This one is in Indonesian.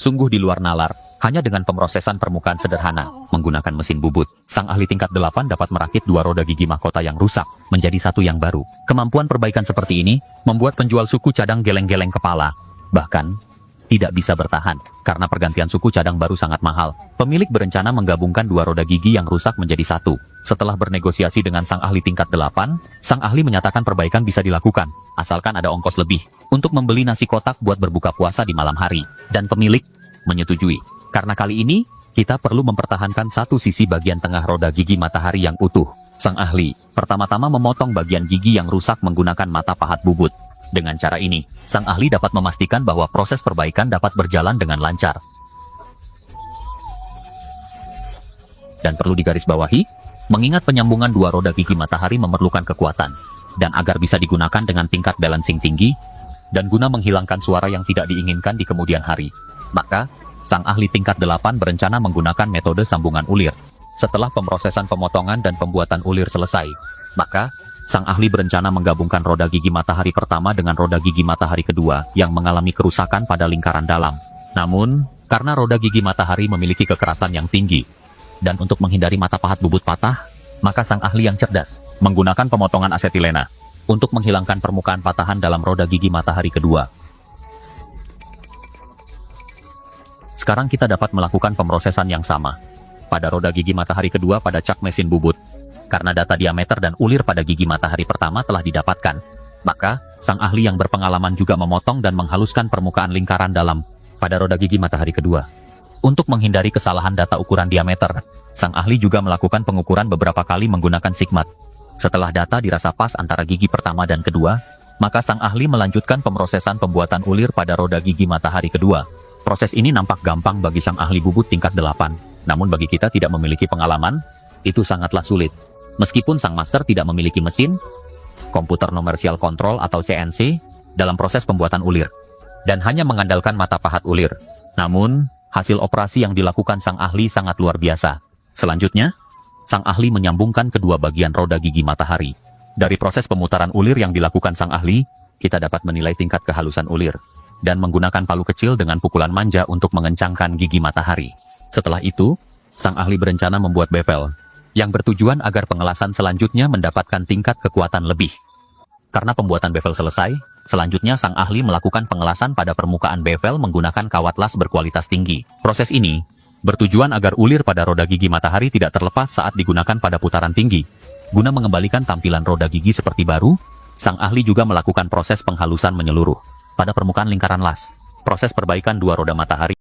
Sungguh di luar nalar, hanya dengan pemrosesan permukaan sederhana, menggunakan mesin bubut, sang ahli tingkat 8 dapat merakit dua roda gigi mahkota yang rusak, menjadi satu yang baru. Kemampuan perbaikan seperti ini, membuat penjual suku cadang geleng-geleng kepala. Bahkan, tidak bisa bertahan, karena pergantian suku cadang baru sangat mahal. Pemilik berencana menggabungkan dua roda gigi yang rusak menjadi satu. Setelah bernegosiasi dengan sang ahli tingkat 8, sang ahli menyatakan perbaikan bisa dilakukan, asalkan ada ongkos lebih, untuk membeli nasi kotak buat berbuka puasa di malam hari. Dan pemilik menyetujui. Karena kali ini, kita perlu mempertahankan satu sisi bagian tengah roda gigi matahari yang utuh. Sang ahli, pertama-tama memotong bagian gigi yang rusak menggunakan mata pahat bubut. Dengan cara ini, sang ahli dapat memastikan bahwa proses perbaikan dapat berjalan dengan lancar. Dan perlu digarisbawahi, mengingat penyambungan dua roda gigi matahari memerlukan kekuatan, dan agar bisa digunakan dengan tingkat balancing tinggi, dan guna menghilangkan suara yang tidak diinginkan di kemudian hari. Maka, sang ahli tingkat 8 berencana menggunakan metode sambungan ulir. Setelah pemrosesan pemotongan dan pembuatan ulir selesai, maka, sang ahli berencana menggabungkan roda gigi matahari pertama dengan roda gigi matahari kedua yang mengalami kerusakan pada lingkaran dalam. Namun, karena roda gigi matahari memiliki kekerasan yang tinggi, dan untuk menghindari mata pahat bubut patah, maka sang ahli yang cerdas menggunakan pemotongan asetilena untuk menghilangkan permukaan patahan dalam roda gigi matahari kedua. Sekarang kita dapat melakukan pemrosesan yang sama pada roda gigi matahari kedua pada cak mesin bubut. Karena data diameter dan ulir pada gigi matahari pertama telah didapatkan, maka sang ahli yang berpengalaman juga memotong dan menghaluskan permukaan lingkaran dalam pada roda gigi matahari kedua. Untuk menghindari kesalahan data ukuran diameter, sang ahli juga melakukan pengukuran beberapa kali menggunakan sigmat. Setelah data dirasa pas antara gigi pertama dan kedua, maka sang ahli melanjutkan pemrosesan pembuatan ulir pada roda gigi matahari kedua. Proses ini nampak gampang bagi sang ahli bubut tingkat 8, namun bagi kita tidak memiliki pengalaman, itu sangatlah sulit. Meskipun sang master tidak memiliki mesin, komputer nomersial kontrol atau CNC, dalam proses pembuatan ulir, dan hanya mengandalkan mata pahat ulir. Namun, hasil operasi yang dilakukan sang ahli sangat luar biasa. Selanjutnya, sang ahli menyambungkan kedua bagian roda gigi matahari. Dari proses pemutaran ulir yang dilakukan sang ahli, kita dapat menilai tingkat kehalusan ulir, dan menggunakan palu kecil dengan pukulan manja untuk mengencangkan gigi matahari. Setelah itu, sang ahli berencana membuat bevel, yang bertujuan agar pengelasan selanjutnya mendapatkan tingkat kekuatan lebih. Karena pembuatan bevel selesai, selanjutnya sang ahli melakukan pengelasan pada permukaan bevel menggunakan kawat las berkualitas tinggi. Proses ini bertujuan agar ulir pada roda gigi matahari tidak terlepas saat digunakan pada putaran tinggi. Guna mengembalikan tampilan roda gigi seperti baru, sang ahli juga melakukan proses penghalusan menyeluruh pada permukaan lingkaran las. Proses perbaikan dua roda matahari